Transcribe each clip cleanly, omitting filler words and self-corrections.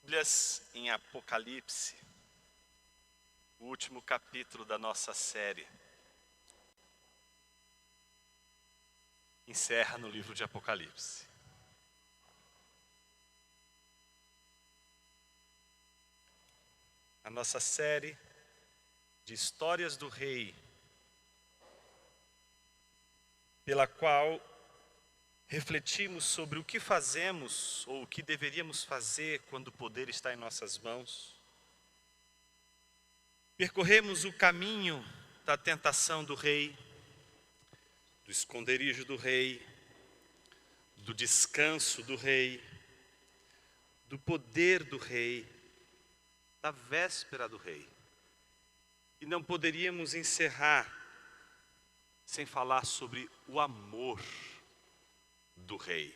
Bíblias em Apocalipse, o último capítulo da nossa série, encerra no livro de Apocalipse. A nossa série de histórias do rei, pela qual refletimos sobre o que fazemos ou o que deveríamos fazer quando o poder está em nossas mãos. Percorremos o caminho da tentação do rei, do esconderijo do rei, do descanso do rei, do poder do rei, da véspera do rei. E não poderíamos encerrar sem falar sobre o amor do rei.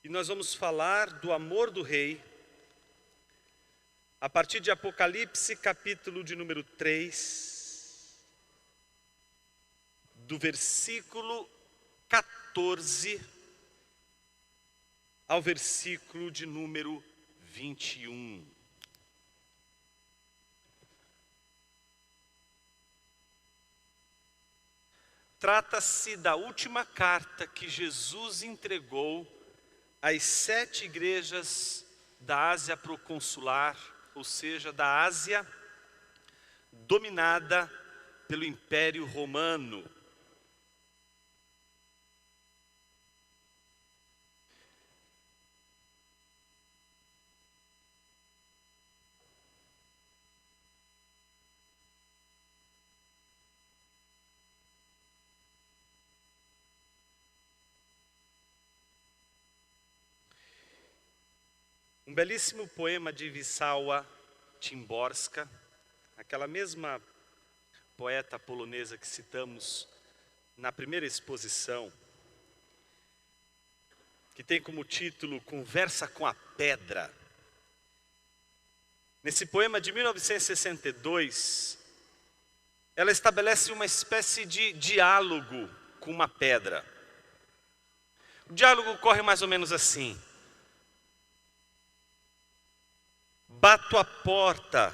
E nós vamos falar do amor do rei a partir de Apocalipse, capítulo de número 3, do versículo 14 ao versículo de número 21. Trata-se da última carta que Jesus entregou às 7 igrejas da Ásia proconsular, ou seja, da Ásia dominada pelo Império Romano. Um belíssimo poema de Wisława Szymborska, aquela mesma poeta polonesa que citamos na primeira exposição, que tem como título Conversa com a Pedra. Nesse poema de 1962, ela estabelece uma espécie de diálogo com uma pedra. O diálogo corre mais ou menos assim: bato a porta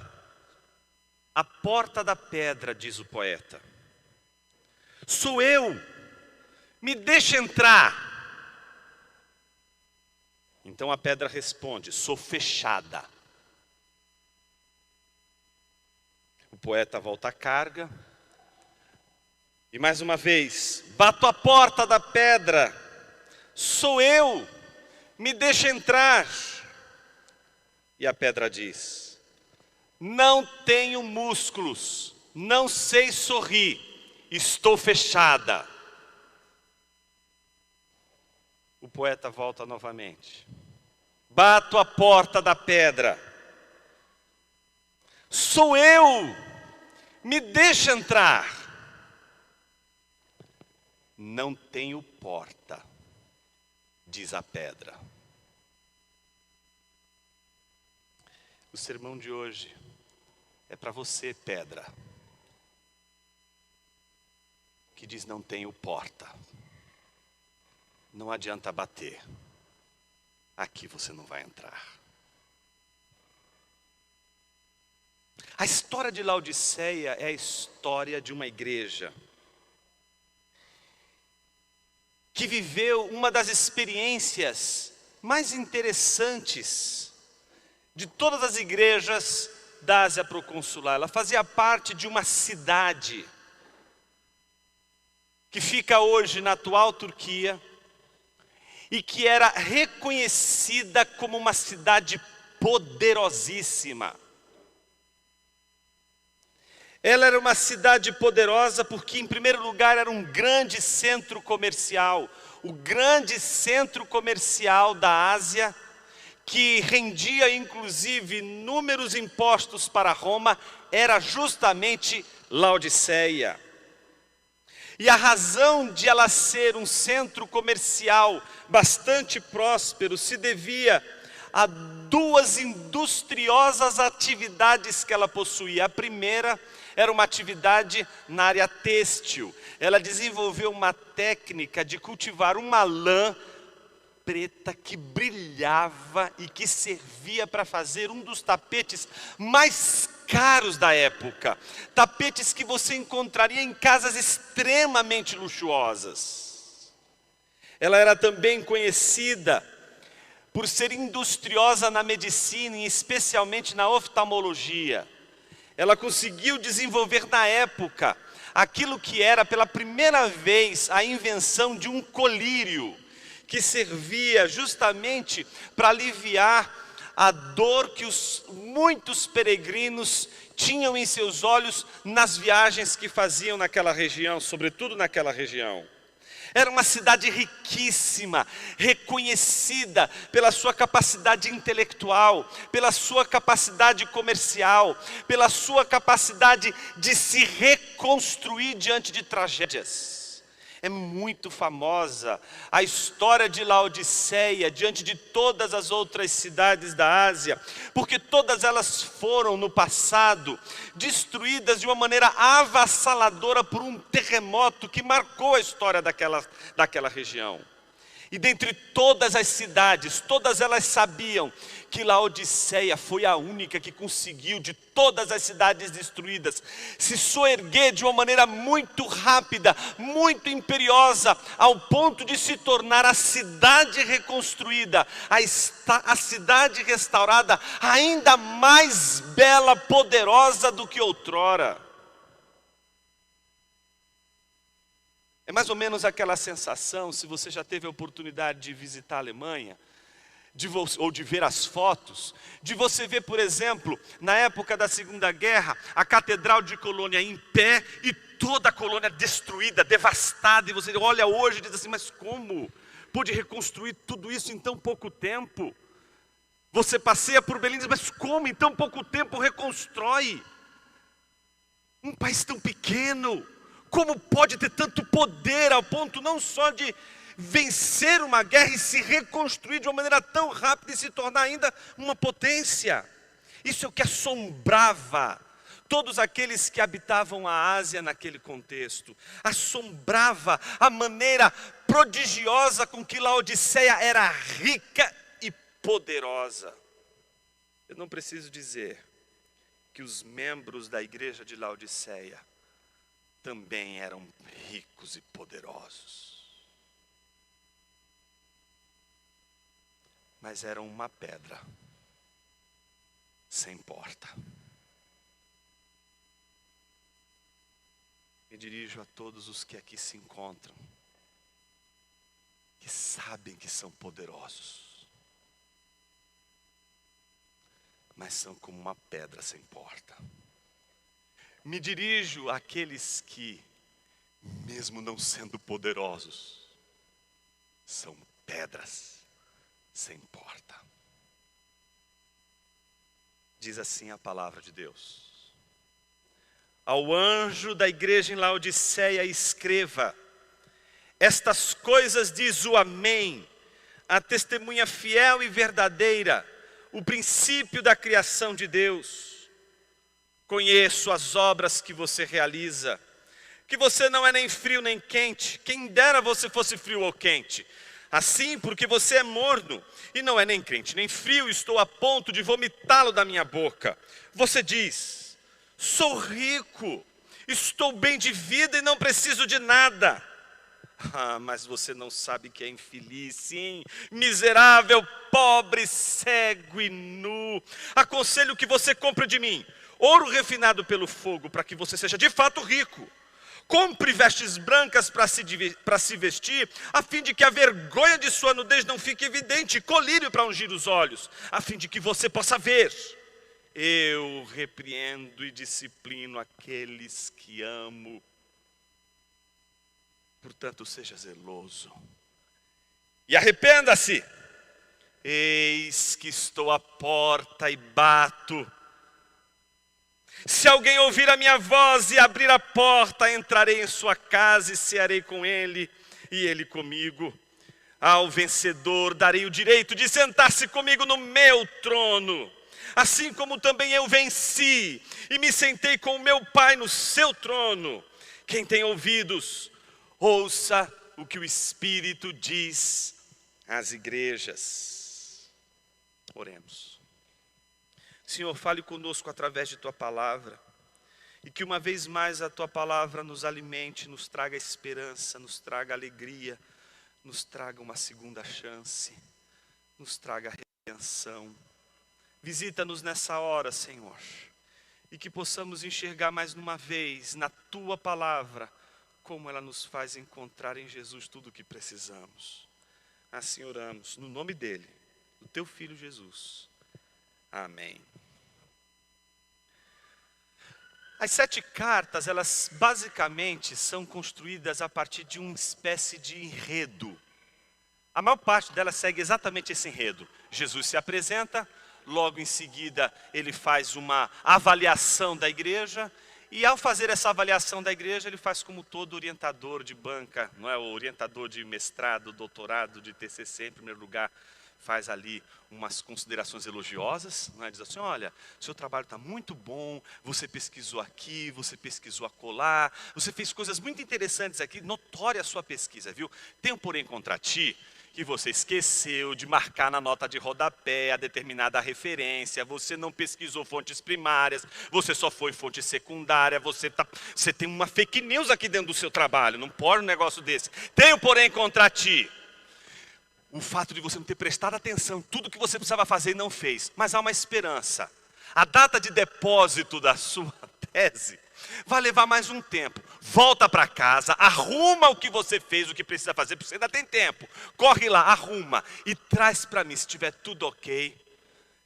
da pedra, diz o poeta. Sou eu, me deixa entrar. Então a pedra responde: sou fechada. O poeta volta à carga. E mais uma vez, bato a porta da pedra. Sou eu, me deixa entrar. E a pedra diz: não tenho músculos, não sei sorrir, estou fechada. O poeta volta novamente. Bato a porta da pedra. Sou eu, me deixa entrar. Não tenho porta, diz a pedra. O sermão de hoje é para você, pedra, que diz não tenho porta. Não adianta bater, aqui você não vai entrar. A história de Laodiceia é a história de uma igreja que viveu uma das experiências mais interessantes de todas as igrejas da Ásia proconsular. Ela fazia parte de uma cidade que fica hoje na atual Turquia e que era reconhecida como uma cidade poderosíssima. Ela era uma cidade poderosa porque, em primeiro lugar, era um grande centro comercial, o grande centro comercial da Ásia, que rendia inclusive inúmeros impostos para Roma, era justamente Laodiceia. E a razão de ela ser um centro comercial bastante próspero se devia a 2 industriosas atividades que ela possuía. A primeira era uma atividade na área têxtil. Ela desenvolveu uma técnica de cultivar uma lã preta que brilhava e que servia para fazer um dos tapetes mais caros da época. Tapetes que você encontraria em casas extremamente luxuosas. Ela era também conhecida por ser industriosa na medicina e especialmente na oftalmologia. Ela conseguiu desenvolver na época aquilo que era pela primeira vez a invenção de um colírio, que servia justamente para aliviar a dor que muitos peregrinos tinham em seus olhos nas viagens que faziam naquela região, sobretudo naquela região. Era uma cidade riquíssima, reconhecida pela sua capacidade intelectual, pela sua capacidade comercial, pela sua capacidade de se reconstruir diante de tragédias. É muito famosa a história de Laodiceia diante de todas as outras cidades da Ásia, porque todas elas foram no passado destruídas de uma maneira avassaladora por um terremoto que marcou a história daquela região. E dentre todas as cidades, todas elas sabiam que Laodiceia foi a única que conseguiu, de todas as cidades destruídas, se soerguer de uma maneira muito rápida, muito imperiosa, ao ponto de se tornar a cidade reconstruída, a cidade restaurada, ainda mais bela, poderosa do que outrora. É mais ou menos aquela sensação, se você já teve a oportunidade de visitar a Alemanha, ou de ver as fotos, de você ver, por exemplo, na época da Segunda Guerra, a Catedral de Colônia em pé e toda a colônia destruída, devastada, e você olha hoje e diz assim, mas como pôde reconstruir tudo isso em tão pouco tempo? Você passeia por Berlim e diz, mas como em tão pouco tempo reconstrói? Um país tão pequeno, como pode ter tanto poder ao ponto não só de vencer uma guerra e se reconstruir de uma maneira tão rápida e se tornar ainda uma potência? Isso é o que assombrava todos aqueles que habitavam a Ásia naquele contexto. Assombrava a maneira prodigiosa com que Laodiceia era rica e poderosa. Eu não preciso dizer que os membros da igreja de Laodiceia também eram ricos e poderosos. Mas eram uma pedra sem porta. Me dirijo a todos os que aqui se encontram, que sabem que são poderosos, mas são como uma pedra sem porta. Me dirijo àqueles que, mesmo não sendo poderosos, são pedras sem porta. Diz assim a palavra de Deus: ao anjo da igreja em Laodiceia escreva: estas coisas diz o Amém, a testemunha fiel e verdadeira, o princípio da criação de Deus. Conheço as obras que você realiza, que você não é nem frio nem quente, quem dera você fosse frio ou quente. Assim, porque você é morno e não é nem quente nem frio, estou a ponto de vomitá-lo da minha boca. Você diz: sou rico, estou bem de vida e não preciso de nada. Ah, mas você não sabe que é infeliz, sim, miserável, pobre, cego e nu. Aconselho que você compre de mim ouro refinado pelo fogo, para que você seja de fato rico. Compre vestes brancas para se vestir, a fim de que a vergonha de sua nudez não fique evidente, colírio para ungir os olhos, a fim de que você possa ver. Eu repreendo e disciplino aqueles que amo. Portanto, seja zeloso e arrependa-se. Eis que estou à porta e bato. Se alguém ouvir a minha voz e abrir a porta, entrarei em sua casa e cearei com ele e ele comigo. Ao vencedor darei o direito de sentar-se comigo no meu trono, assim como também eu venci e me sentei com o meu Pai no seu trono. Quem tem ouvidos, ouça o que o Espírito diz às igrejas. Oremos. Senhor, fale conosco através de Tua palavra, e que uma vez mais a Tua palavra nos alimente, nos traga esperança, nos traga alegria, nos traga uma segunda chance, nos traga redenção. Visita-nos nessa hora, Senhor, e que possamos enxergar mais uma vez na Tua palavra, como ela nos faz encontrar em Jesus tudo o que precisamos. Assim oramos, no nome dEle, do Teu Filho Jesus. Amém. As 7 cartas, elas basicamente são construídas a partir de uma espécie de enredo. A maior parte delas segue exatamente esse enredo. Jesus se apresenta, logo em seguida ele faz uma avaliação da igreja, e ao fazer essa avaliação da igreja, ele faz como todo orientador de banca, não é? O orientador de mestrado, doutorado, de TCC, em primeiro lugar, faz ali umas considerações elogiosas, não é? Diz assim, olha, seu trabalho está muito bom, você pesquisou aqui, você pesquisou acolá, você fez coisas muito interessantes aqui, notória a sua pesquisa, viu? Tenho, porém, contra ti, que você esqueceu de marcar na nota de rodapé a determinada referência, você não pesquisou fontes primárias, você só foi fonte secundária, você tem uma fake news aqui dentro do seu trabalho, não pode um negócio desse. Tenho, porém, contra ti o fato de você não ter prestado atenção, tudo que você precisava fazer e não fez. Mas há uma esperança. A data de depósito da sua tese vai levar mais um tempo. Volta para casa, arruma o que você fez, o que precisa fazer, porque você ainda tem tempo. Corre lá, arruma e traz para mim. Se tiver tudo ok,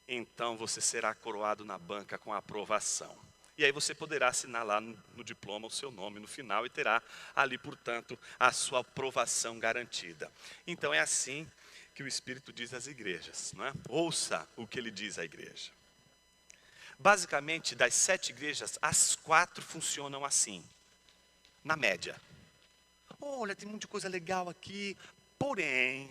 então você será coroado na banca com a aprovação. E aí você poderá assinar lá no diploma o seu nome no final e terá ali, portanto, a sua aprovação garantida. Então é assim que o Espírito diz às igrejas, não é? Ouça o que ele diz à igreja. Basicamente, das 7 igrejas, as 4 funcionam assim, na média. Olha, tem um monte de coisa legal aqui, porém,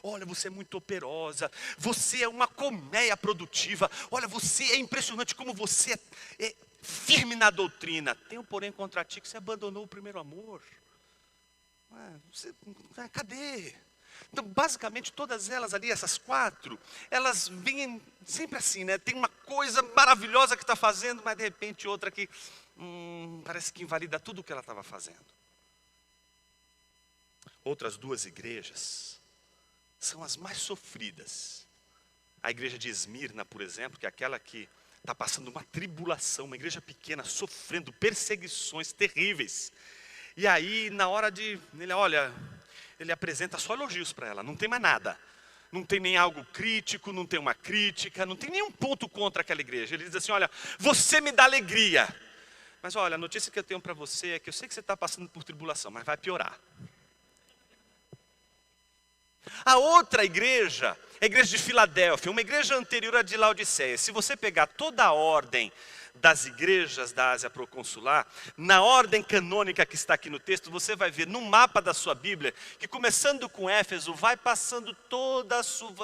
olha, você é muito operosa, você é uma colmeia produtiva, olha, você é impressionante como você é firme na doutrina. Tenho, porém, contra ti que você abandonou o primeiro amor. Cadê? Então, basicamente, todas elas ali, essas 4, elas vêm sempre assim, né? Tem uma coisa maravilhosa que está fazendo, mas de repente outra que parece que invalida tudo o que ela estava fazendo. Outras 2 igrejas são as mais sofridas. A igreja de Esmirna, por exemplo, que é aquela que está passando uma tribulação, uma igreja pequena, sofrendo perseguições terríveis. E aí, na hora de, ele apresenta só elogios para ela, não tem mais nada. Não tem nem algo crítico, não tem uma crítica, não tem nenhum ponto contra aquela igreja. Ele diz assim, olha, você me dá alegria. Mas olha, a notícia que eu tenho para você é que eu sei que você está passando por tribulação, mas vai piorar. A outra igreja é a igreja de Filadélfia, uma igreja anterior à de Laodiceia. Se você pegar toda a ordem das igrejas da Ásia proconsular, na ordem canônica que está aqui no texto, você vai ver no mapa da sua Bíblia, que começando com Éfeso, vai passando toda a sua...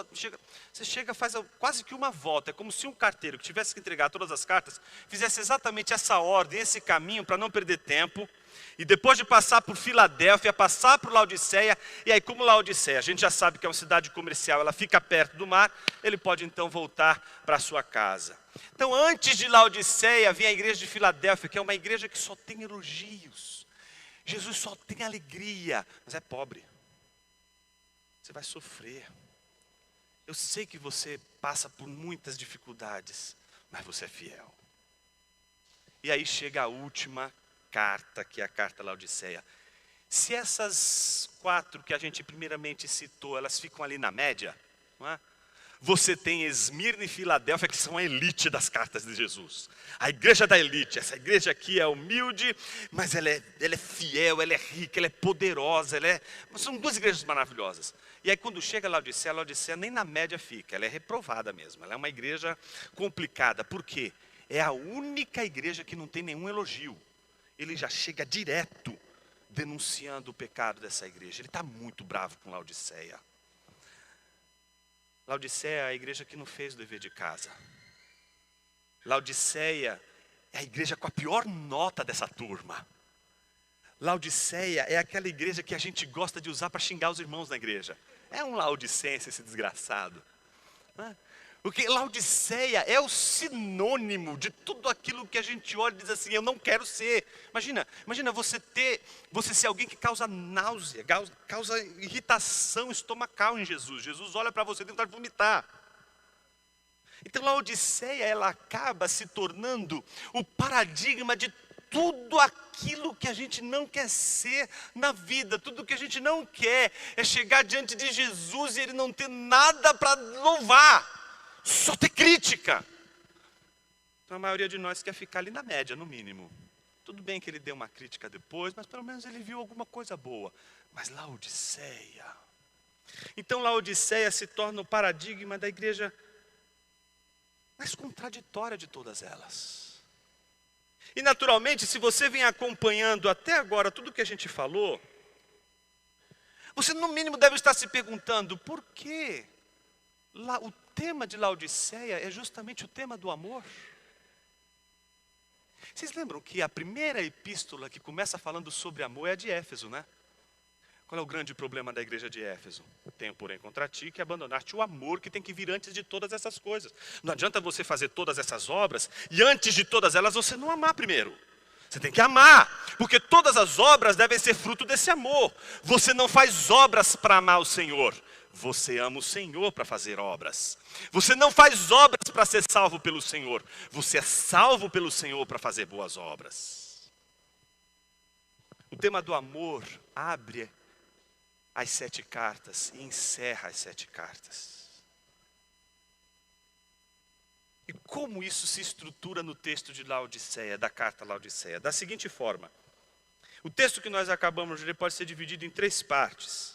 Você chega, faz quase que uma volta, é como se um carteiro que tivesse que entregar todas as cartas, fizesse exatamente essa ordem, esse caminho, para não perder tempo. E depois de passar por Filadélfia, passar por Laodiceia, e aí como Laodiceia, a gente já sabe que é uma cidade comercial, ela fica perto do mar, ele pode então voltar para a sua casa. Então antes de Laodiceia, vem a igreja de Filadélfia, que é uma igreja que só tem elogios. Jesus só tem alegria, mas é pobre. Você vai sofrer. Eu sei que você passa por muitas dificuldades, mas você é fiel. E aí chega a última carta, que é a carta a Laodiceia. Se essas 4 que a gente primeiramente citou, elas ficam ali na média, não é? Você tem Esmirna e Filadélfia, que são a elite das cartas de Jesus. A igreja da elite, essa igreja aqui é humilde, mas ela é fiel, ela é rica, ela é poderosa, são 2 igrejas maravilhosas. E aí quando chega a Laodiceia nem na média fica, ela é reprovada mesmo, ela é uma igreja complicada. Por quê? É a única igreja que não tem nenhum elogio. Ele já chega direto denunciando o pecado dessa igreja. Ele está muito bravo com Laodiceia. Laodiceia é a igreja que não fez o dever de casa. Laodiceia é a igreja com a pior nota dessa turma. Laodiceia é aquela igreja que a gente gosta de usar para xingar os irmãos na igreja. É um laodicense esse desgraçado. Porque Laodiceia é o sinônimo de tudo aquilo que a gente olha e diz assim, eu não quero ser. Imagina você ser alguém que causa náusea, causa irritação estomacal em Jesus. Jesus olha para você e tem vontade de vomitar. Então Laodiceia, ela acaba se tornando o paradigma de tudo aquilo que a gente não quer ser na vida. Tudo que a gente não quer é chegar diante de Jesus e Ele não ter nada para louvar. Só ter crítica. Então a maioria de nós quer ficar ali na média, no mínimo. Tudo bem que ele deu uma crítica depois, mas pelo menos ele viu alguma coisa boa. Mas Laodiceia. Então Laodiceia se torna o paradigma da igreja mais contraditória de todas elas. E naturalmente, se você vem acompanhando até agora tudo que a gente falou, você no mínimo deve estar se perguntando, por que o tema de Laodiceia é justamente o tema do amor? Vocês lembram que a primeira epístola que começa falando sobre amor é a de Éfeso, né? Qual é o grande problema da igreja de Éfeso? Tenho, porém, contra ti que abandonaste o amor que tem que vir antes de todas essas coisas. Não adianta você fazer todas essas obras e antes de todas elas você não amar primeiro. Você tem que amar, porque todas as obras devem ser fruto desse amor. Você não faz obras para amar o Senhor. Você ama o Senhor para fazer obras. Você não faz obras para ser salvo pelo Senhor. Você é salvo pelo Senhor para fazer boas obras. O tema do amor abre as 7 cartas e encerra as 7 cartas. E como isso se estrutura no texto de Laodiceia, da carta Laodiceia? Da seguinte forma: o texto que nós acabamos de ler pode ser dividido em 3 partes.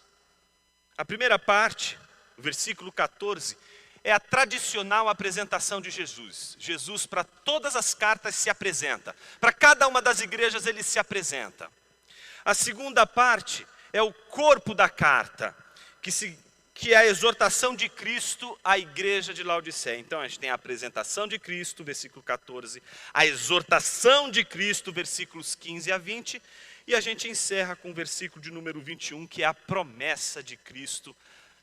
A primeira parte, o versículo 14, é a tradicional apresentação de Jesus. Jesus, para todas as cartas, se apresenta. Para cada uma das igrejas, ele se apresenta. A segunda parte é o corpo da carta, que é a exortação de Cristo à igreja de Laodiceia. Então a gente tem a apresentação de Cristo, versículo 14, a exortação de Cristo, versículos 15 a 20, e a gente encerra com o versículo de número 21, que é a promessa de Cristo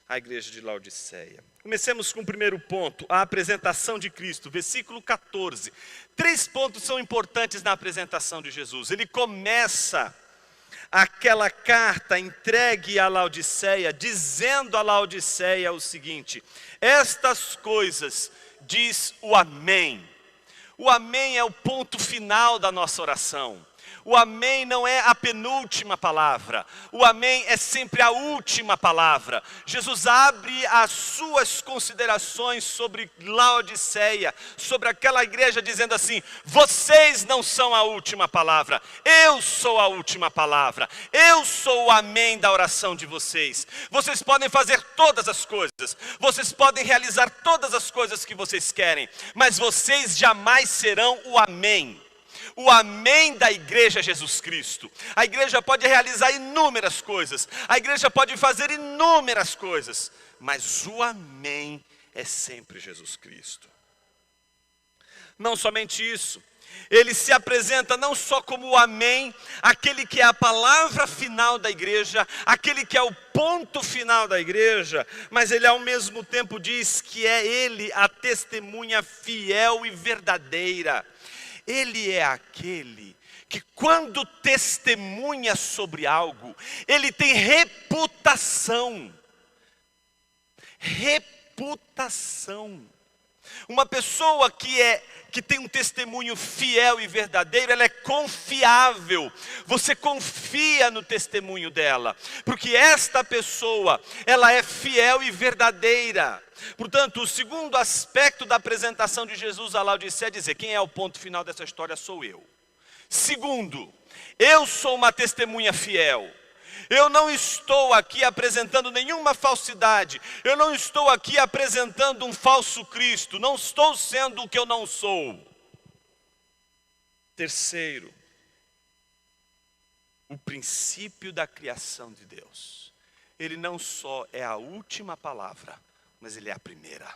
à igreja de Laodiceia. Comecemos com o primeiro ponto, a apresentação de Cristo, versículo 14. 3 pontos são importantes na apresentação de Jesus. Ele começa aquela carta entregue a Laodiceia, dizendo a Laodiceia o seguinte: estas coisas diz o amém. O amém é o ponto final da nossa oração. O amém não é a penúltima palavra. O amém é sempre a última palavra. Jesus abre as suas considerações sobre Laodiceia, sobre aquela igreja, dizendo assim: vocês não são a última palavra. Eu sou a última palavra. Eu sou o amém da oração de vocês. Vocês podem fazer todas as coisas. Vocês podem realizar todas as coisas que vocês querem. Mas vocês jamais serão o amém. O amém da igreja é Jesus Cristo. A igreja pode realizar inúmeras coisas. A igreja pode fazer inúmeras coisas. Mas o amém é sempre Jesus Cristo. Não somente isso. Ele se apresenta não só como o amém, aquele que é a palavra final da igreja, aquele que é o ponto final da igreja, mas ele ao mesmo tempo diz que é ele a testemunha fiel e verdadeira. Ele é aquele que quando testemunha sobre algo, ele tem reputação. Reputação. Uma pessoa que tem um testemunho fiel e verdadeiro, ela é confiável. Você confia no testemunho dela, porque esta pessoa, ela é fiel e verdadeira. Portanto, o segundo aspecto da apresentação de Jesus a Laodiceia é dizer: quem é o ponto final dessa história sou eu. Segundo, eu sou uma testemunha fiel. Eu não estou aqui apresentando nenhuma falsidade. Eu não estou aqui apresentando um falso Cristo. Não estou sendo o que eu não sou. Terceiro, o princípio da criação de Deus. Ele não só é a última palavra, mas ele é a primeira.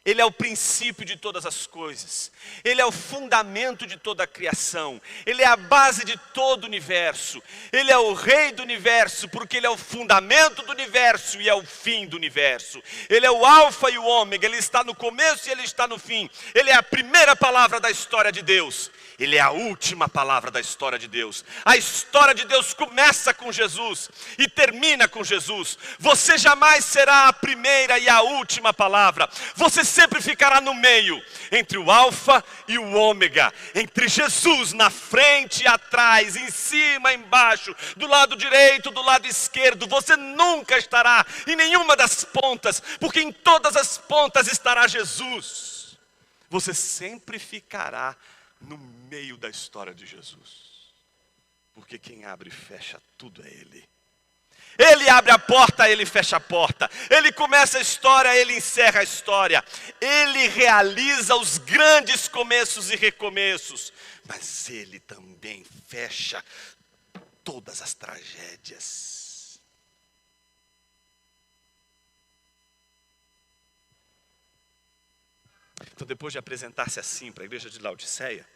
Ele é o princípio de todas as coisas. Ele é o fundamento de toda a criação. Ele é a base de todo o universo. Ele é o rei do universo, porque ele é o fundamento do universo e é o fim do universo. Ele é o alfa e o ômega. Ele está no começo e ele está no fim. Ele é a primeira palavra da história de Deus. Ele é a última palavra da história de Deus. A história de Deus começa com Jesus e termina com Jesus. Você jamais será a primeira e a última palavra. Você sempre ficará no meio, entre o alfa e o ômega. Entre Jesus na frente e atrás, em cima, embaixo, do lado direito, do lado esquerdo. Você nunca estará em nenhuma das pontas, porque em todas as pontas estará Jesus. Você sempre ficará no meio da história de Jesus, porque quem abre e fecha tudo é Ele. Ele abre a porta, Ele fecha a porta. Ele começa a história, Ele encerra a história. Ele realiza os grandes começos e recomeços, mas Ele também fecha todas as tragédias. Então, depois de apresentar-se assim para a igreja de Laodiceia,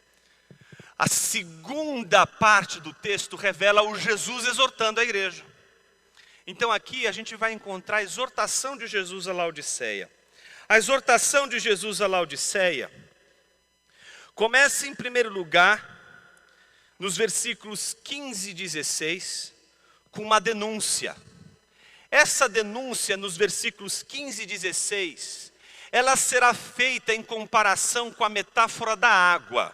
a segunda parte do texto revela o Jesus exortando a igreja. Então aqui a gente vai encontrar a exortação de Jesus a Laodiceia. A exortação de Jesus a Laodiceia começa em primeiro lugar, nos versículos 15 e 16, com uma denúncia. Essa denúncia nos versículos 15 e 16, ela será feita em comparação com a metáfora da água.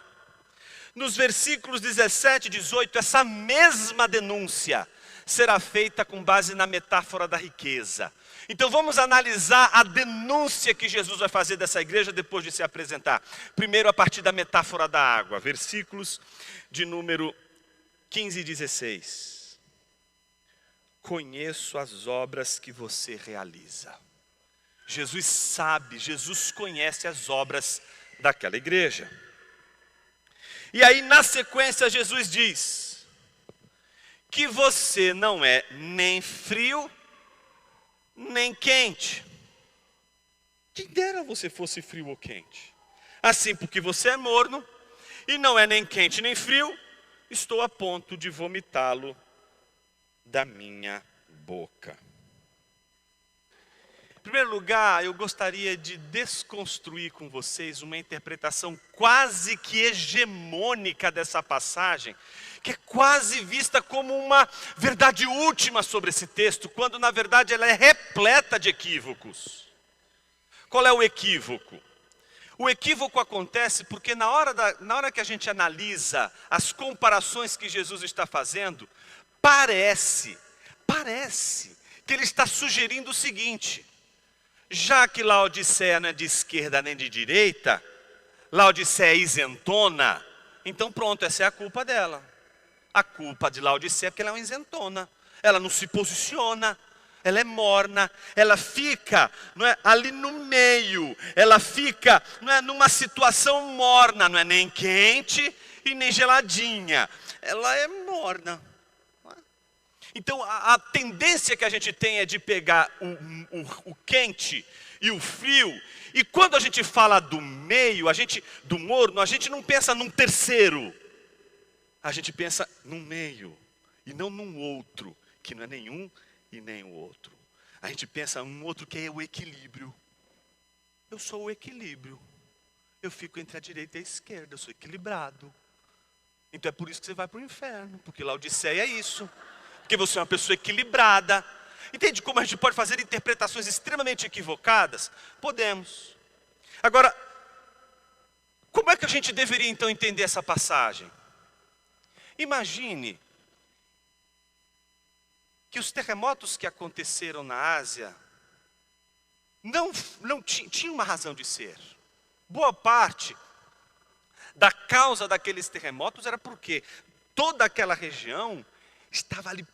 Nos versículos 17 e 18, essa mesma denúncia será feita com base na metáfora da riqueza. Então vamos analisar a denúncia que Jesus vai fazer dessa igreja depois de se apresentar. Primeiro a partir da metáfora da água, versículos de número 15 e 16. Conheço as obras que você realiza. Jesus sabe, Jesus conhece as obras daquela igreja. E aí na sequência Jesus diz que você não é nem frio, nem quente. Quem dera você fosse frio ou quente. Assim, porque você é morno, e não é nem quente nem frio, estou a ponto de vomitá-lo da minha boca. Em primeiro lugar, eu gostaria de desconstruir com vocês uma interpretação quase que hegemônica dessa passagem, que é quase vista como uma verdade última sobre esse texto, quando na verdade ela é repleta de equívocos. Qual é o equívoco? O equívoco acontece porque na hora que a gente analisa as comparações que Jesus está fazendo, parece que ele está sugerindo o seguinte: já que Laodiceia não é de esquerda nem de direita, Laodiceia é isentona, então pronto, essa é a culpa dela. A culpa de Laodiceia é porque ela é uma isentona. Ela não se posiciona, ela é morna, ela fica, não é, ali no meio, ela fica, não é, numa situação morna, não é nem quente e nem geladinha, ela é morna. Então a tendência que a gente tem é de pegar o quente e o frio, e quando a gente fala do meio, do morno, a gente não pensa num terceiro, a gente pensa num meio, e não num outro, que não é nenhum e nem o outro. A gente pensa num outro que é o equilíbrio. Eu sou o equilíbrio, eu fico entre a direita e a esquerda, eu sou equilibrado. Então é por isso que você vai para o inferno, porque Laodiceia é isso. Porque você é uma pessoa equilibrada. Entende como a gente pode fazer interpretações extremamente equivocadas? Podemos. Agora, como é que a gente deveria então entender essa passagem? Imagine que os terremotos que aconteceram na Ásia não tinham uma razão de ser. Boa parte da causa daqueles terremotos era porque toda aquela região estava ali.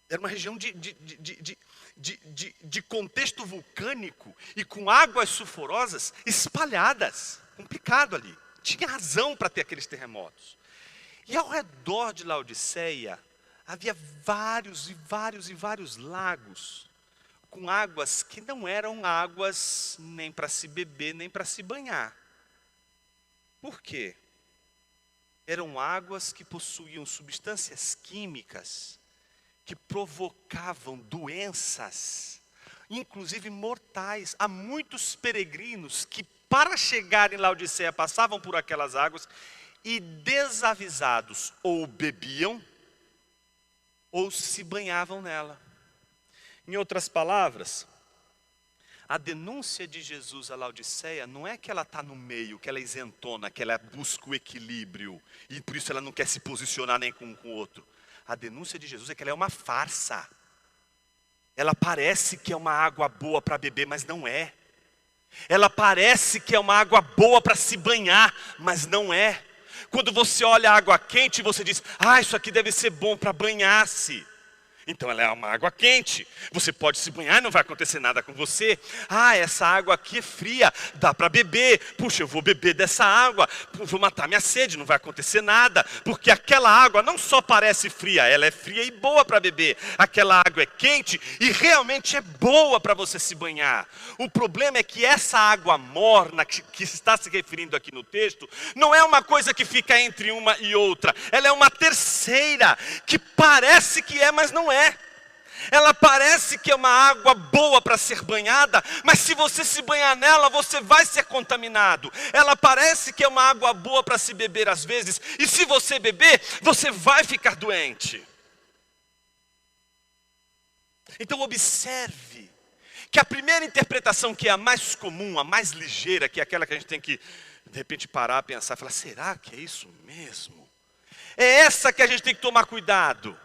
Era uma região de contexto vulcânico e com águas sulfurosas espalhadas. Complicado ali. Tinha razão para ter aqueles terremotos. E ao redor de Laodiceia havia vários lagos com águas que não eram águas nem para se beber, nem para se banhar. Por quê? Eram águas que possuíam substâncias químicas que provocavam doenças, inclusive mortais. Há muitos peregrinos que, para chegar em Laodiceia, passavam por aquelas águas e, desavisados, ou bebiam ou se banhavam nela. Em outras palavras, a denúncia de Jesus a Laodiceia não é que ela está no meio, que ela é isentona, que ela busca o equilíbrio e por isso ela não quer se posicionar nem com um com o outro. A denúncia de Jesus é que ela é uma farsa. Ela parece que é uma água boa para beber, mas não é. Ela parece que é uma água boa para se banhar, mas não é. Quando você olha a água quente, você diz, isso aqui deve ser bom para banhar-se. Então ela é uma água quente, você pode se banhar, não vai acontecer nada com você. Essa água aqui é fria, dá para beber. Puxa, eu vou beber dessa água, vou matar minha sede, não vai acontecer nada. Porque aquela água não só parece fria, ela é fria e boa para beber. Aquela água é quente e realmente é boa para você se banhar. O problema é que essa água morna que está se referindo aqui no texto, não é uma coisa que fica entre uma e outra. Ela é uma terceira, que parece que é, mas não é. Ela parece que é uma água boa para ser banhada, mas se você se banhar nela, você vai ser contaminado. Ela parece que é uma água boa para se beber às vezes, e se você beber, você vai ficar doente. Então observe que a primeira interpretação, que é a mais comum, a mais ligeira, que é aquela que a gente tem que, de repente, parar, pensar e falar, será que é isso mesmo? É essa que a gente tem que tomar cuidado.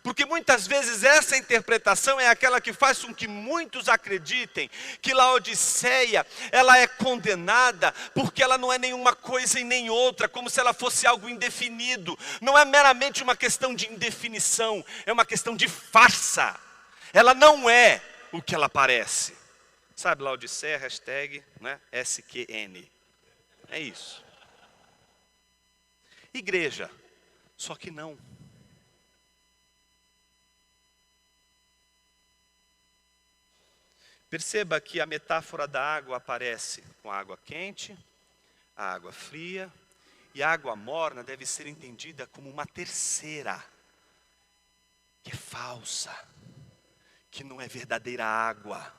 Porque muitas vezes essa interpretação é aquela que faz com que muitos acreditem que Laodiceia, ela é condenada porque ela não é nenhuma coisa e nem outra, como se ela fosse algo indefinido. Não é meramente uma questão de indefinição, é uma questão de farsa. Ela não é o que ela parece. Sabe, Laodiceia, hashtag, né? SQN. É isso. Igreja, só que não. Perceba que a metáfora da água aparece com a água quente, a água fria, e a água morna deve ser entendida como uma terceira, que é falsa, que não é verdadeira água,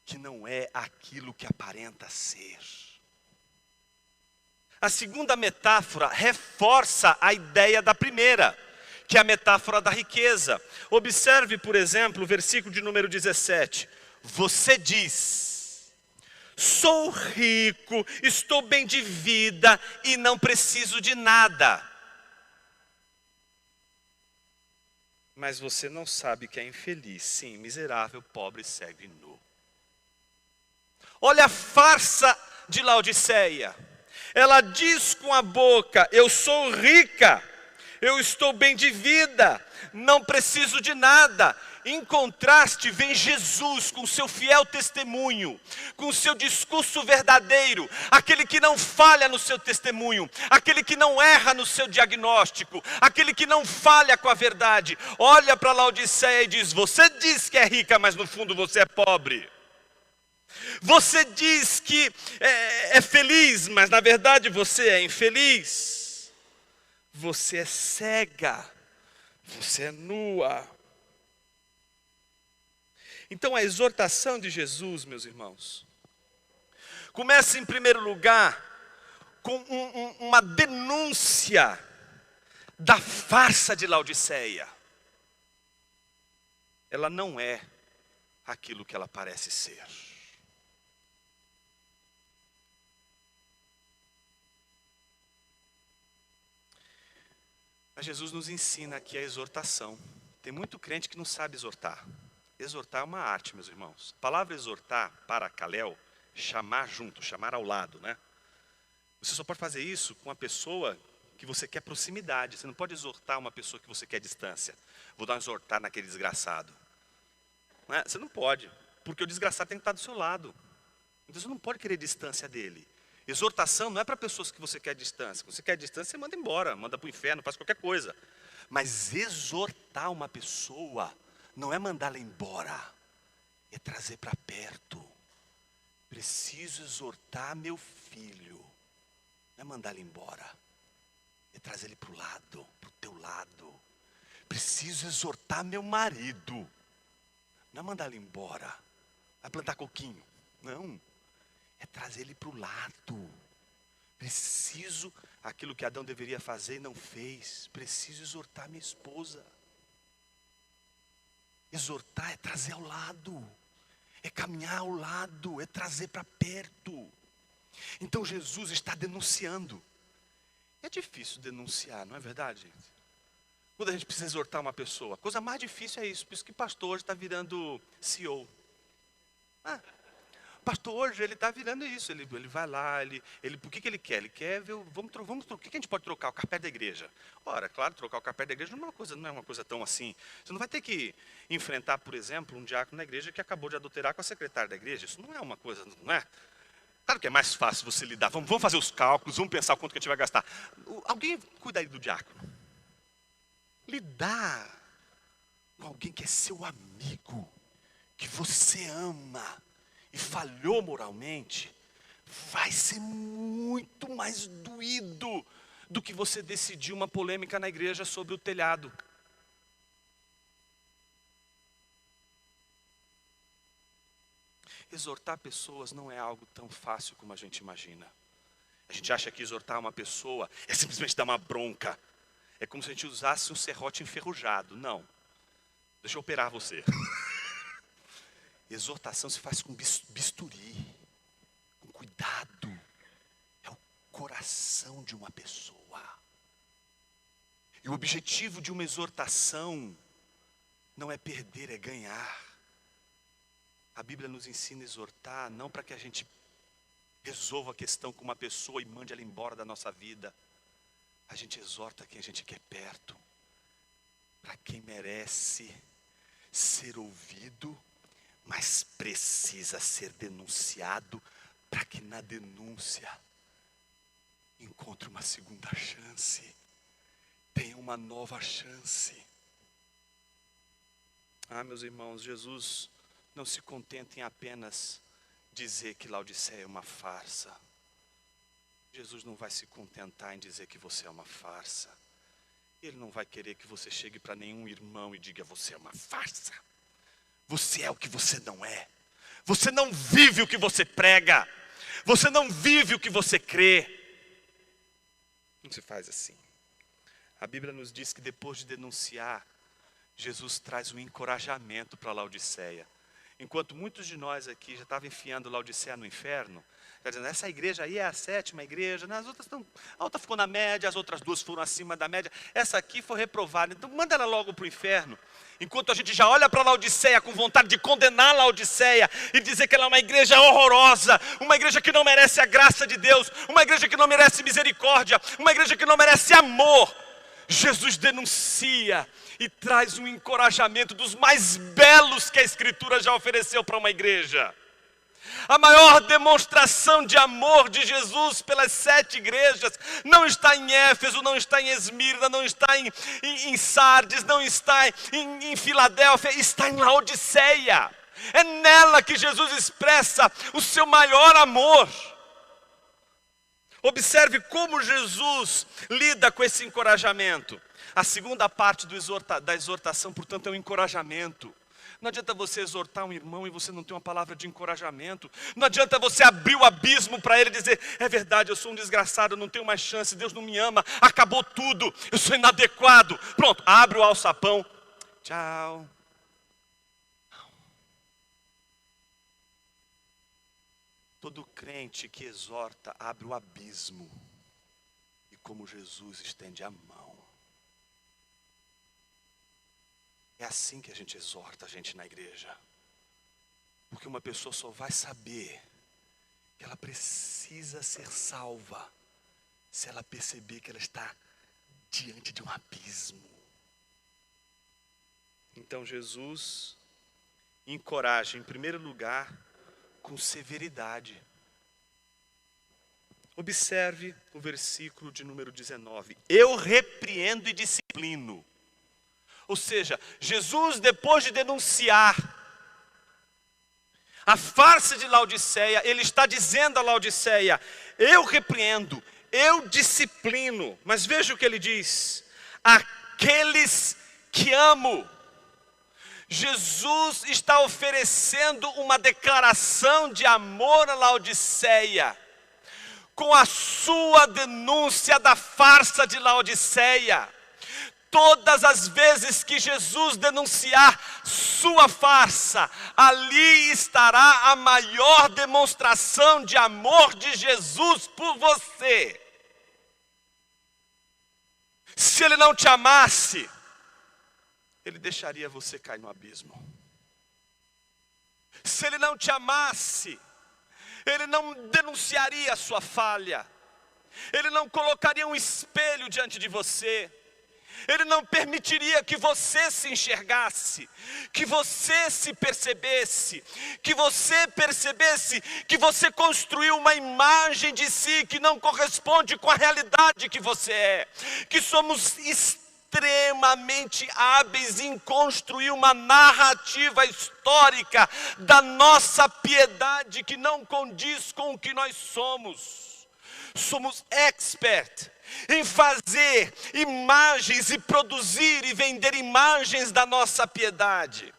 que não é aquilo que aparenta ser. A segunda metáfora reforça a ideia da primeira, que é a metáfora da riqueza. Observe, por exemplo, o versículo de número 17. Você diz, sou rico, estou bem de vida e não preciso de nada. Mas você não sabe que é infeliz, sim, miserável, pobre, cego e nu. Olha a farsa de Laodiceia. Ela diz com a boca, eu sou rica, eu estou bem de vida, não preciso de nada. Em contraste, vem Jesus com seu fiel testemunho, com seu discurso verdadeiro, aquele que não falha no seu testemunho, aquele que não erra no seu diagnóstico, aquele que não falha com a verdade. Olha para Laodiceia e diz, você diz que é rica, mas no fundo você é pobre. Você diz que é feliz, mas na verdade você é infeliz. Você é cega, você é nua. Então a exortação de Jesus, meus irmãos, começa em primeiro lugar com uma denúncia da farsa de Laodiceia. Ela não é aquilo que ela parece ser. Mas Jesus nos ensina aqui a exortação. Tem muito crente que não sabe exortar. Exortar é uma arte, meus irmãos. A palavra exortar, parakaleo, chamar junto, chamar ao lado, né? Você só pode fazer isso com uma pessoa que você quer proximidade. Você não pode exortar uma pessoa que você quer distância. Vou dar um exortar naquele desgraçado. Não é? Você não pode, porque o desgraçado tem que estar do seu lado. Então você não pode querer distância dele. Exortação não é para pessoas que você quer distância. Se você quer distância, você manda embora, manda para o inferno, faz qualquer coisa. Mas exortar uma pessoa não é mandá-la embora, é trazer para perto. Preciso exortar meu filho. Não é mandar ele embora. É trazer ele para o lado, para o teu lado. Preciso exortar meu marido. Não é mandar ele embora. Vai plantar coquinho. Não. É trazer ele para o lado. Preciso, aquilo que Adão deveria fazer e não fez. Preciso exortar minha esposa. Exortar é trazer ao lado. É caminhar ao lado. É trazer para perto. Então Jesus está denunciando. É difícil denunciar, não é verdade, gente? Quando a gente precisa exortar uma pessoa, a coisa mais difícil é isso. Por isso que pastor hoje está virando CEO. Pastor hoje ele está virando isso. Ele vai lá, por que ele quer? Ele quer ver, o que a gente pode trocar? O carpete da igreja. Ora, claro, trocar o carpete da igreja não é uma coisa tão assim. Você não vai ter que enfrentar, por exemplo, um diácono na igreja que acabou de adulterar com a secretária da igreja. Isso não é uma coisa, não é? Claro que é mais fácil você lidar. Vamos fazer os cálculos, vamos pensar o quanto que a gente vai gastar. Alguém cuida aí do diácono. Lidar com alguém que é seu amigo, que você ama e falhou moralmente, vai ser muito mais doído do que você decidir uma polêmica na igreja sobre o telhado. Exortar pessoas não é algo tão fácil como a gente imagina. A gente acha que exortar uma pessoa é simplesmente dar uma bronca. É como se a gente usasse um serrote enferrujado. Não. Deixa eu operar você. Exortação se faz com bisturi, com cuidado. É o coração de uma pessoa. E o objetivo de uma exortação não é perder, é ganhar. A Bíblia nos ensina a exortar, não para que a gente resolva a questão com uma pessoa e mande ela embora da nossa vida. A gente exorta quem a gente quer perto, para quem merece ser ouvido, mas precisa ser denunciado, para que na denúncia encontre uma segunda chance, tenha uma nova chance. Meus irmãos, Jesus não se contenta em apenas dizer que Laodiceia é uma farsa. Jesus não vai se contentar em dizer que você é uma farsa. Ele não vai querer que você chegue para nenhum irmão e diga: você é uma farsa. Você é o que você não é. Você não vive o que você prega. Você não vive o que você crê. Não se faz assim. A Bíblia nos diz que depois de denunciar, Jesus traz um encorajamento para Laodiceia. Enquanto muitos de nós aqui já estavam enfiando Laodiceia no inferno, quer dizer, essa igreja aí é a 7ª igreja, né? A outra ficou na média, as outras 2 foram acima da média, essa aqui foi reprovada, então manda ela logo para o inferno. Enquanto a gente já olha para Laodiceia com vontade de condenar Laodiceia e dizer que ela é uma igreja horrorosa, uma igreja que não merece a graça de Deus, uma igreja que não merece misericórdia, uma igreja que não merece amor, Jesus denuncia e traz um encorajamento dos mais belos que a Escritura já ofereceu para uma igreja. A maior demonstração de amor de Jesus pelas 7 igrejas não está em Éfeso, não está em Esmirna, não está em Sardes, não está em Filadélfia, está em Laodiceia. É nela que Jesus expressa o seu maior amor. Observe como Jesus lida com esse encorajamento. A segunda parte da exortação, portanto, é um encorajamento. Não adianta você exortar um irmão e você não ter uma palavra de encorajamento. Não adianta você abrir o abismo para ele e dizer: é verdade, eu sou um desgraçado, eu não tenho mais chance, Deus não me ama, acabou tudo, eu sou inadequado. Pronto, abre o alçapão. Tchau. Todo crente que exorta abre o abismo. E como Jesus estende a mão. É assim que a gente exorta a gente na igreja. Porque uma pessoa só vai saber que ela precisa ser salva se ela perceber que ela está diante de um abismo. Então Jesus encoraja, em primeiro lugar, com severidade. Observe o versículo de número 19. Eu repreendo e disciplino. Ou seja, Jesus, depois de denunciar, A farsa de Laodiceia, ele está dizendo a Laodiceia: eu repreendo, eu disciplino. Mas veja o que ele diz: aqueles que amo. Jesus está oferecendo uma declaração de amor a Laodiceia, com a sua denúncia da farsa de Laodiceia. Todas as vezes que Jesus denunciar sua farsa, ali estará a maior demonstração de amor de Jesus por você. Se ele não te amasse, ele deixaria você cair no abismo. Se ele não te amasse, ele não denunciaria a sua falha. Ele não colocaria um espelho diante de você. Ele não permitiria que você se enxergasse, que você se percebesse, que você percebesse que você construiu uma imagem de si que não corresponde com a realidade que você é, que somos extremamente hábeis em construir uma narrativa histórica da nossa piedade que não condiz com o que nós somos. Somos expert em fazer imagens e produzir e vender imagens da nossa piedade.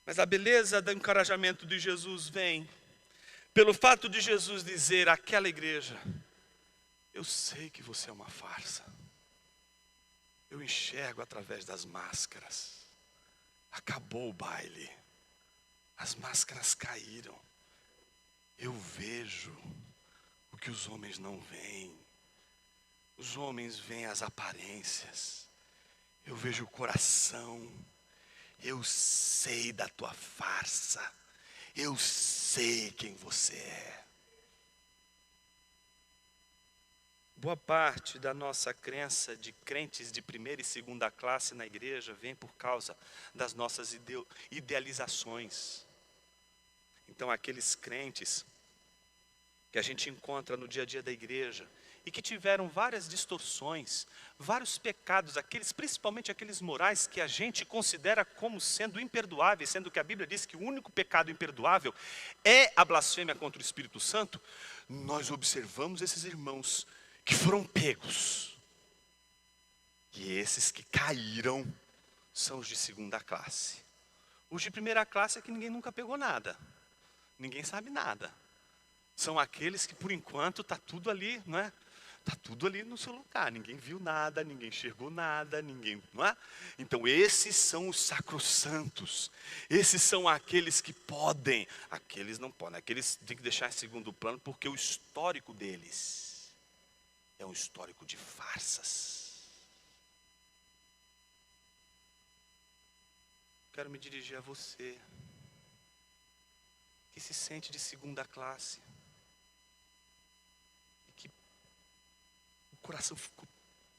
Mas a beleza do encorajamento de Jesus vem pelo fato de Jesus dizer àquela igreja: eu sei que você é uma farsa. Eu enxergo através das máscaras. Acabou o baile. As máscaras caíram. Eu vejo o que os homens não veem. Os homens veem as aparências. Eu vejo o coração. Eu sei da tua farsa. Eu sei quem você é. Boa parte da nossa crença de crentes de primeira e segunda classe na igreja vem por causa das nossas idealizações. Então, aqueles crentes que a gente encontra no dia a dia da igreja e que tiveram várias distorções, vários pecados, principalmente aqueles morais que a gente considera como sendo imperdoáveis, sendo que a Bíblia diz que o único pecado imperdoável é a blasfêmia contra o Espírito Santo. Nós observamos esses irmãos que foram pegos, e esses que caíram são os de segunda classe. Os de primeira classe é que ninguém nunca pegou nada. Ninguém sabe nada. São aqueles que por enquanto está tudo ali, não é? Está tudo ali no seu lugar. Ninguém viu nada, ninguém enxergou nada, ninguém, não é? Então esses são os sacrossantos. Esses são aqueles que podem. Aqueles não podem. Aqueles têm que deixar em segundo plano, porque o histórico deles é um histórico de farsas. Quero me dirigir a você que se sente de segunda classe, e que o coração ficou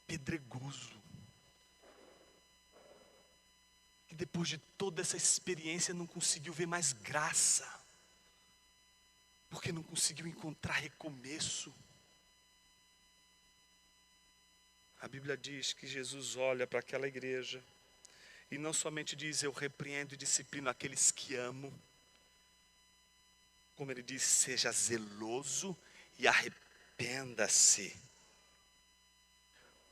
pedregoso, que depois de toda essa experiência não conseguiu ver mais graça, porque não conseguiu encontrar recomeço. A Bíblia diz que Jesus olha para aquela igreja e não somente diz: eu repreendo e disciplino aqueles que amo, como ele diz: seja zeloso e arrependa-se.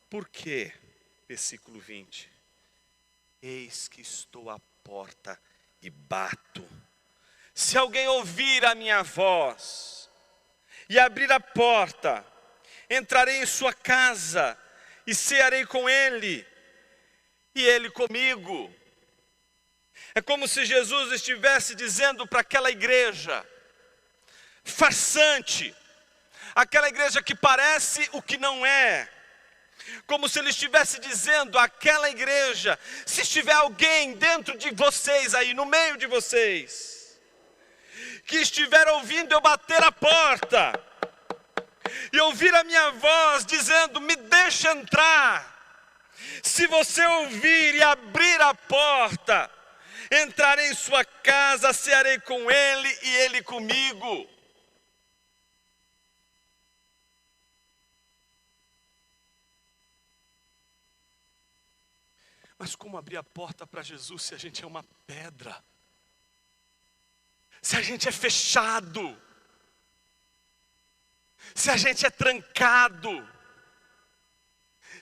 Por quê? Versículo 20. Eis que estou à porta e bato. Se alguém ouvir a minha voz e abrir a porta, entrarei em sua casa e cearei com ele e ele comigo. É como se Jesus estivesse dizendo para aquela igreja farsante, aquela igreja que parece o que não é, como se ele estivesse dizendo àquela igreja: se estiver alguém dentro de vocês aí, no meio de vocês, que estiver ouvindo eu bater a porta, e ouvir a minha voz dizendo: me deixa entrar, se você ouvir e abrir a porta, entrarei em sua casa, cearei com ele e ele comigo. Mas como abrir a porta para Jesus se a gente é uma pedra? Se a gente é fechado? Se a gente é trancado?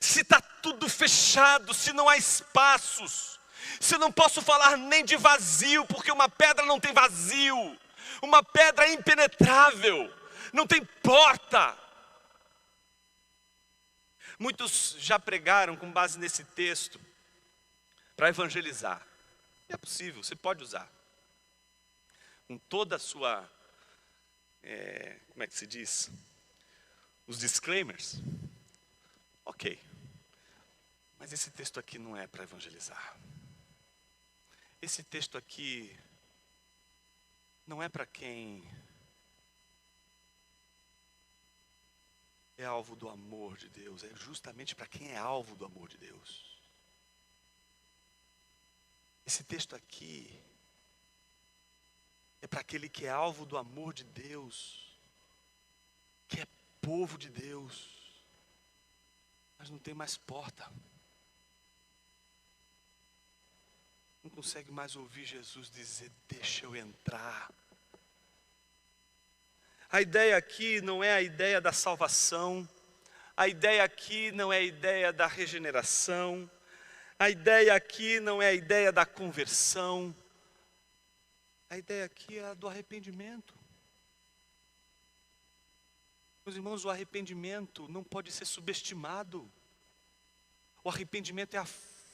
Se está tudo fechado, se não há espaços, se eu não posso falar nem de vazio, porque uma pedra não tem vazio, uma pedra é impenetrável, não tem porta. Muitos já pregaram com base nesse texto para evangelizar. É possível, você pode usar. Com toda a sua, como é que se diz? Os disclaimers. Ok. Mas esse texto aqui não é para evangelizar. Esse texto aqui não é para quem é alvo do amor de Deus. É justamente para quem é alvo do amor de Deus. Esse texto aqui é para aquele que é alvo do amor de Deus, que é povo de Deus, mas não tem mais porta. Não consegue mais ouvir Jesus dizer, deixa eu entrar. A ideia aqui não é a ideia da salvação, a ideia aqui não é a ideia da regeneração, a ideia aqui não é a ideia da conversão, a ideia aqui é a do arrependimento. Meus irmãos, o arrependimento não pode ser subestimado. O arrependimento é a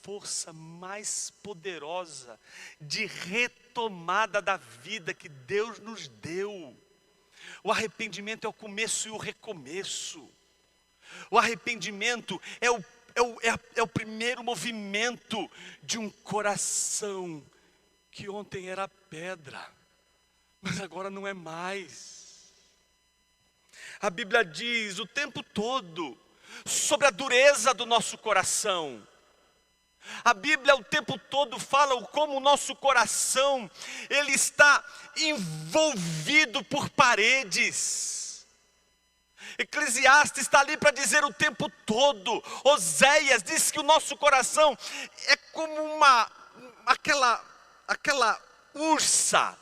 força mais poderosa de retomada da vida que Deus nos deu. O arrependimento é o começo e o recomeço. O arrependimento é o primeiro movimento de um coração que ontem era pedra, mas agora não é mais. A Bíblia diz o tempo todo sobre a dureza do nosso coração. A Bíblia o tempo todo fala como o nosso coração, ele está envolvido por paredes. Eclesiastes está ali para dizer o tempo todo. Oséias diz que o nosso coração é como aquela ursa,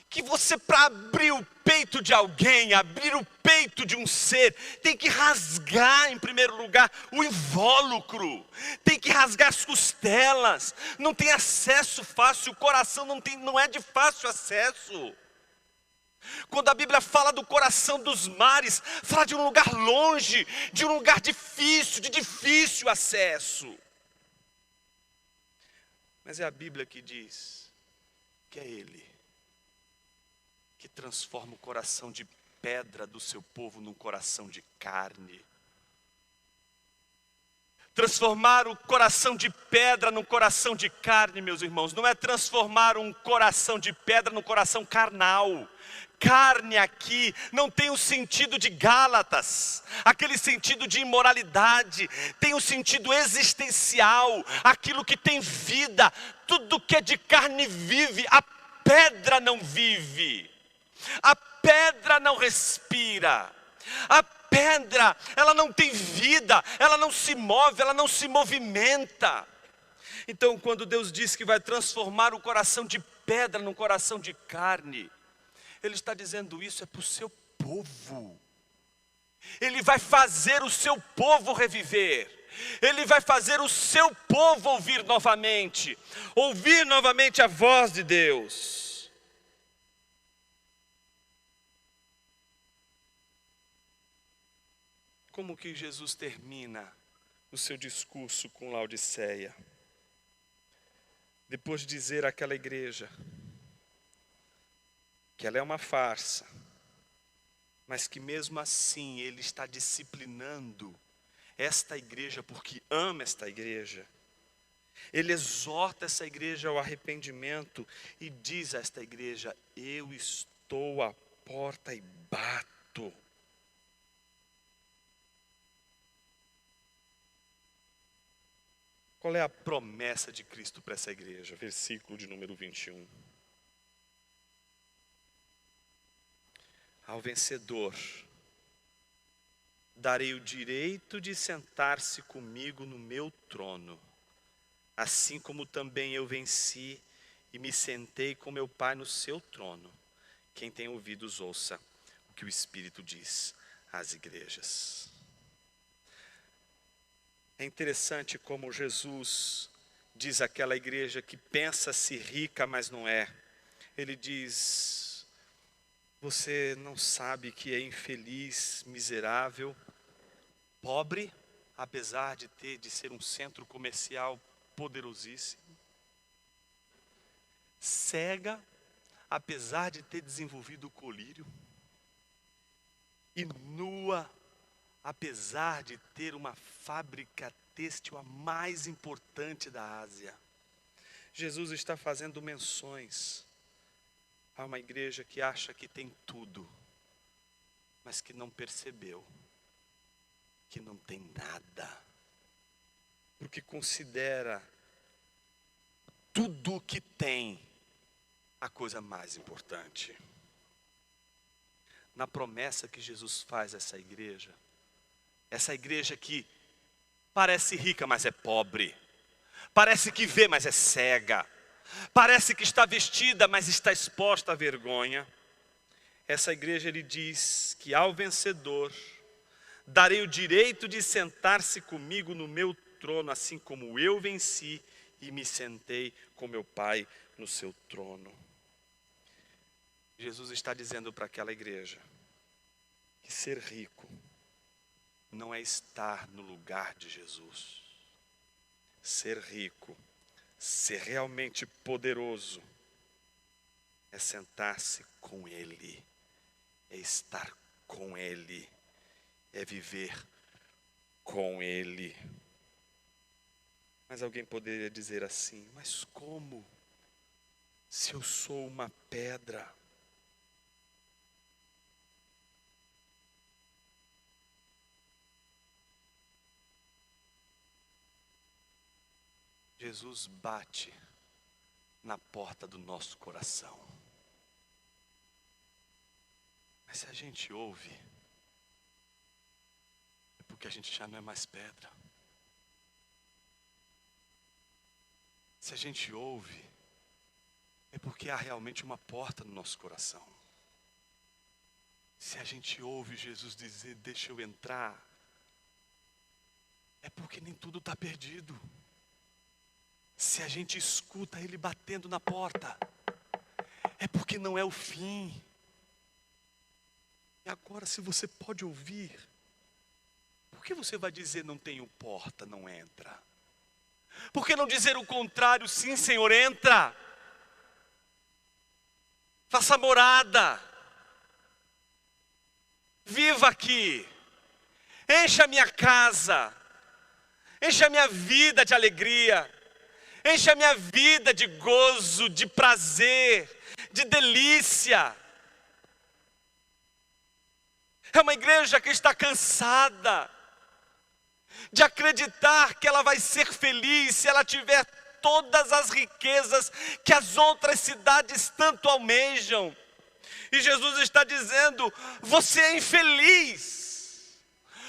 que você, para abrir o peito de alguém, abrir o peito de um ser, tem que rasgar em primeiro lugar o invólucro, tem que rasgar as costelas, não tem acesso fácil, o coração não é de fácil acesso. Quando a Bíblia fala do coração dos mares, fala de um lugar longe, de um lugar difícil, de difícil acesso. Mas é a Bíblia que diz que é Ele que transforma o coração de pedra do seu povo num coração de carne. Transformar o coração de pedra num coração de carne, meus irmãos, não é transformar um coração de pedra num coração carnal. Carne aqui não tem o sentido de Gálatas, aquele sentido de imoralidade, tem o sentido existencial, aquilo que tem vida. Tudo que é de carne vive, a pedra não vive, a pedra não respira, a pedra, ela não tem vida, ela não se move, ela não se movimenta. Então, quando Deus diz que vai transformar o coração de pedra num coração de carne, Ele está dizendo isso é para o seu povo. Ele vai fazer o seu povo reviver. Ele vai fazer o seu povo ouvir novamente a voz de Deus. Como que Jesus termina o seu discurso com Laodiceia? Depois de dizer àquela igreja que ela é uma farsa, mas que mesmo assim Ele está disciplinando esta igreja porque ama esta igreja. Ele exorta essa igreja ao arrependimento e diz a esta igreja: eu estou à porta e bato. Qual é a promessa de Cristo para essa igreja? Versículo de número 21. Ao vencedor darei o direito de sentar-se comigo no meu trono, assim como também eu venci e me sentei com meu Pai no seu trono. Quem tem ouvidos, ouça o que o Espírito diz às igrejas. É interessante como Jesus diz àquela igreja que pensa-se rica, mas não é. Ele diz: você não sabe que é infeliz, miserável, pobre, apesar de ser um centro comercial poderosíssimo, cega, apesar de ter desenvolvido o colírio, e nua, apesar de ter uma fábrica têxtil a mais importante da Ásia. Jesus está fazendo menções a uma igreja que acha que tem tudo, mas que não percebeu que não tem nada, porque considera tudo o que tem a coisa mais importante. Na promessa que Jesus faz a essa igreja que parece rica, mas é pobre, parece que vê, mas é cega, parece que está vestida, mas está exposta à vergonha. Essa igreja, ele diz que ao vencedor darei o direito de sentar-se comigo no meu trono, assim como eu venci e me sentei com meu Pai no seu trono. Jesus está dizendo para aquela igreja que ser rico não é estar no lugar de Jesus. Ser rico, ser realmente poderoso, é sentar-se com Ele, é estar com Ele, é viver com Ele. Mas alguém poderia dizer assim: mas como? Se eu sou uma pedra. Jesus bate na porta do nosso coração. Mas se a gente ouve, é porque a gente já não é mais pedra. Se a gente ouve, é porque há realmente uma porta no nosso coração. Se a gente ouve Jesus dizer: deixa eu entrar, é porque nem tudo está perdido. Se a gente escuta Ele batendo na porta, é porque não é o fim. E agora, se você pode ouvir, por que você vai dizer: não tenho porta, não entra? Por que não dizer o contrário? Sim, Senhor, entra. Faça morada. Viva aqui. Encha a minha casa. Encha a minha vida de alegria. Encha a minha vida de gozo, de prazer, de delícia. É uma igreja que está cansada de acreditar que ela vai ser feliz se ela tiver todas as riquezas que as outras cidades tanto almejam. E Jesus está dizendo: você é infeliz.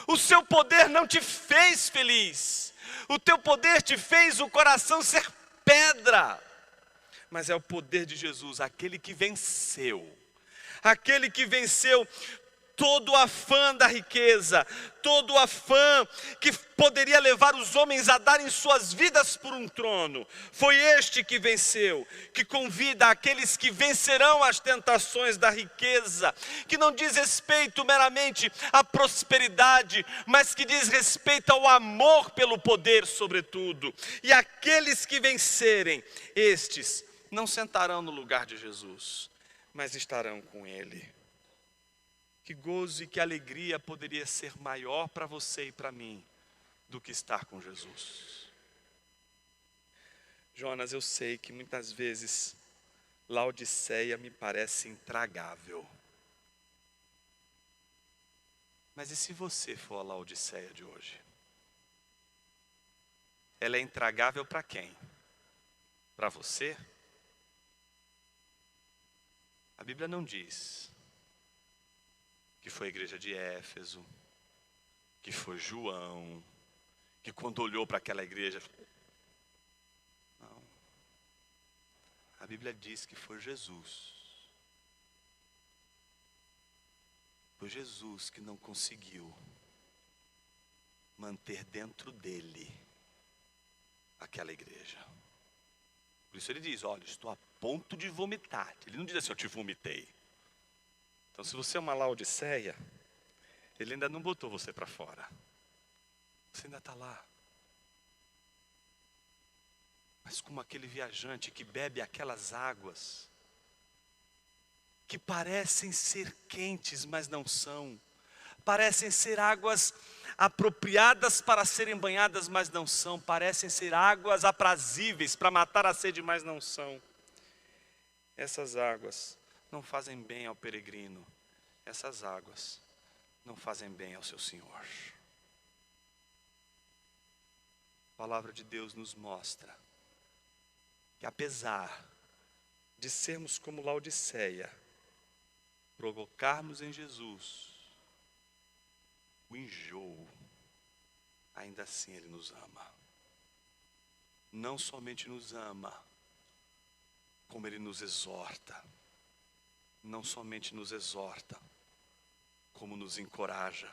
O seu poder não te fez feliz. O teu poder te fez o coração ser pedra. Mas é o poder de Jesus, aquele que venceu. Aquele que venceu todo o afã da riqueza, todo o afã que poderia levar os homens a darem suas vidas por um trono. Foi este que venceu, que convida aqueles que vencerão as tentações da riqueza, que não diz respeito meramente à prosperidade, mas que diz respeito ao amor pelo poder sobretudo. E aqueles que vencerem, estes não sentarão no lugar de Jesus, mas estarão com Ele. Que gozo e que alegria poderia ser maior para você e para mim do que estar com Jesus. Jonas, eu sei que muitas vezes Laodiceia me parece intragável. Mas e se você for a Laodiceia de hoje? Ela é intragável para quem? Para você? A Bíblia não diz que foi a igreja de Éfeso, que foi João, que quando olhou para aquela igreja, Bíblia diz que foi Jesus. Foi Jesus que não conseguiu manter dentro dele aquela igreja. Por isso ele diz, olha, estou a ponto de vomitar. Ele não diz assim, eu te vomitei. Então se você é uma Laodiceia, ele ainda não botou você para fora. Você ainda está lá. Mas como aquele viajante que bebe aquelas águas, que parecem ser quentes, mas não são. Parecem ser águas apropriadas para serem banhadas, mas não são. Parecem ser águas aprazíveis para matar a sede, mas não são. Essas águas não fazem bem ao peregrino. Essas águas não fazem bem ao seu Senhor. A palavra de Deus nos mostra que apesar de sermos como Laodiceia, provocarmos em Jesus o enjoo, ainda assim Ele nos ama. Não somente nos ama, como Ele nos exorta. Não somente nos exorta, como nos encoraja.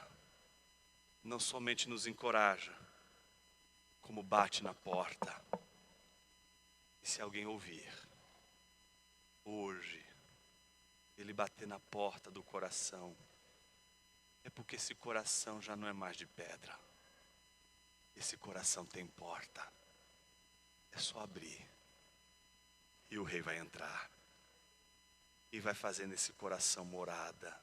Não somente nos encoraja, como bate na porta. E se alguém ouvir, hoje, Ele bater na porta do coração, é porque esse coração já não é mais de pedra. Esse coração tem porta. É só abrir. E o rei vai entrar. E vai fazer nesse coração morada.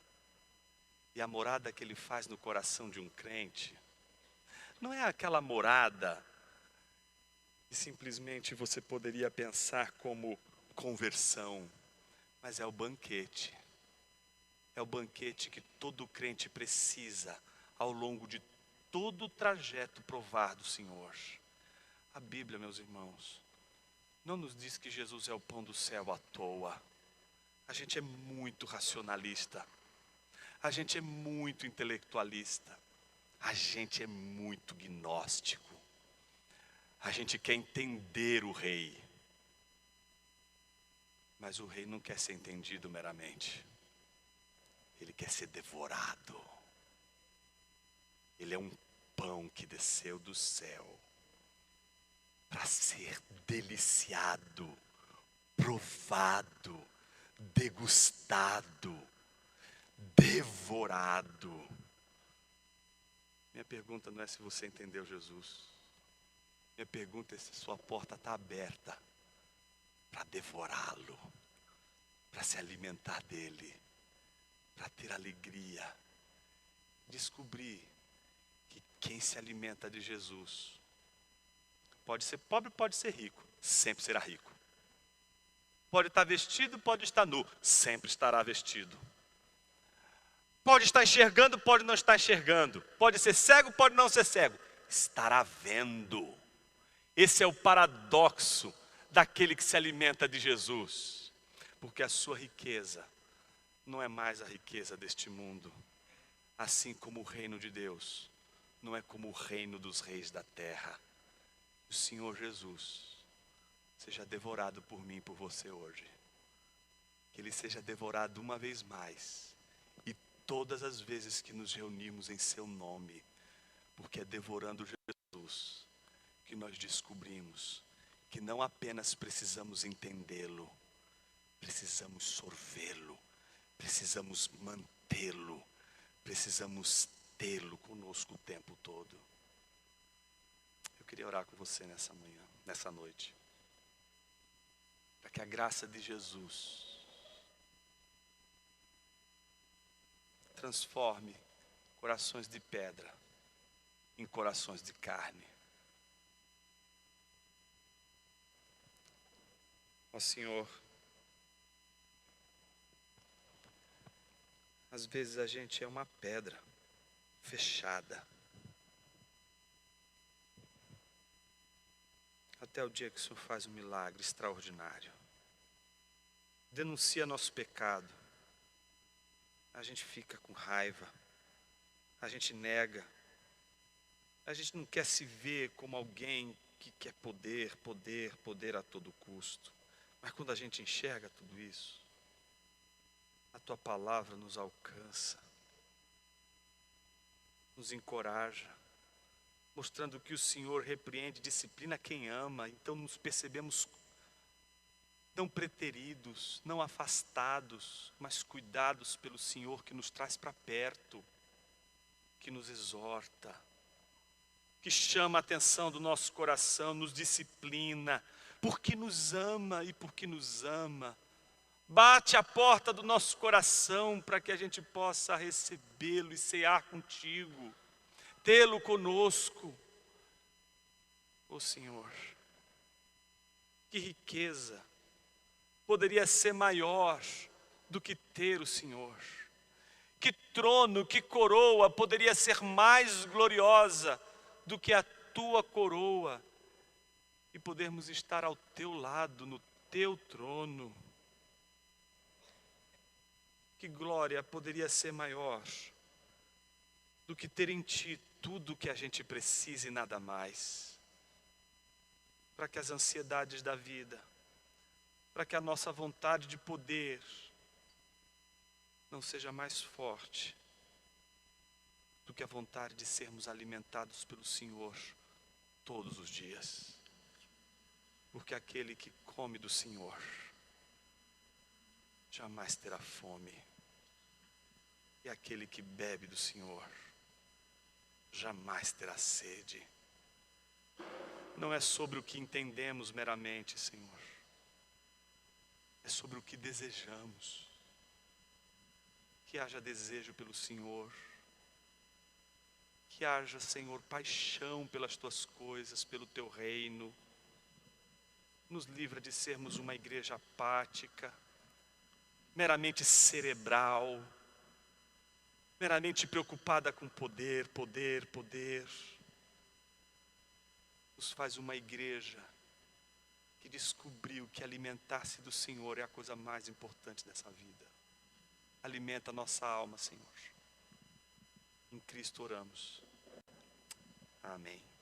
E a morada que ele faz no coração de um crente, não é aquela morada que simplesmente você poderia pensar como conversão, mas é o banquete. É o banquete que todo crente precisa ao longo de todo o trajeto provar do Senhor. A Bíblia, meus irmãos, não nos diz que Jesus é o pão do céu à toa. A gente é muito racionalista. A gente é muito intelectualista. A gente é muito gnóstico. A gente quer entender o rei. Mas o rei não quer ser entendido meramente. Ele quer ser devorado. Ele é um pão que desceu do céu para ser deliciado, provado, degustado, devorado. Minha pergunta não é se você entendeu Jesus. Minha pergunta é se sua porta está aberta para devorá-lo, para se alimentar dele, para ter alegria. Descobrir que quem se alimenta de Jesus pode ser pobre, pode ser rico, sempre será rico. Pode estar vestido, pode estar nu, sempre estará vestido. Pode estar enxergando, pode não estar enxergando. Pode ser cego, pode não ser cego. Estará vendo. Esse é o paradoxo daquele que se alimenta de Jesus. Porque a sua riqueza não é mais a riqueza deste mundo. Assim como o reino de Deus não é como o reino dos reis da terra. O Senhor Jesus seja devorado por mim e por você hoje. Que Ele seja devorado uma vez mais. E todas as vezes que nos reunimos em seu nome. Porque é devorando Jesus que nós descobrimos que não apenas precisamos entendê-lo, precisamos sorvê-lo, precisamos mantê-lo, precisamos tê-lo conosco o tempo todo. Eu queria orar com você nessa manhã, nessa noite, para que a graça de Jesus transforme corações de pedra em corações de carne. Ó Senhor, às vezes a gente é uma pedra fechada. Até o dia que o Senhor faz um milagre extraordinário. Denuncia nosso pecado. A gente fica com raiva. A gente nega. A gente não quer se ver como alguém que quer poder, poder, poder a todo custo. Mas quando a gente enxerga tudo isso, a tua palavra nos alcança, nos encoraja, mostrando que o Senhor repreende, disciplina quem ama. Então nos percebemos não preteridos, não afastados, mas cuidados pelo Senhor, que nos traz para perto, que nos exorta, que chama a atenção do nosso coração, nos disciplina, porque nos ama e porque nos ama. Bate a porta do nosso coração para que a gente possa recebê-lo e cear contigo, tê-lo conosco. Ó Senhor, que riqueza poderia ser maior do que ter o Senhor? Que trono, que coroa poderia ser mais gloriosa do que a tua coroa e podermos estar ao teu lado, no teu trono? Que glória poderia ser maior do que ter em ti tudo o que a gente precisa e nada mais, para que as ansiedades da vida, para que a nossa vontade de poder não seja mais forte do que a vontade de sermos alimentados pelo Senhor todos os dias. Porque aquele que come do Senhor jamais terá fome, e aquele que bebe do Senhor jamais terá sede. Não é sobre o que entendemos meramente, Senhor, é sobre o que desejamos. Que haja desejo pelo Senhor, que haja, Senhor, paixão pelas tuas coisas, pelo teu reino. Nos livra de sermos uma igreja apática, meramente cerebral, meramente preocupada com poder, poder, poder. Nos faz uma igreja que descobriu que alimentar-se do Senhor é a coisa mais importante dessa vida. Alimenta a nossa alma, Senhor. Em Cristo oramos. Amém.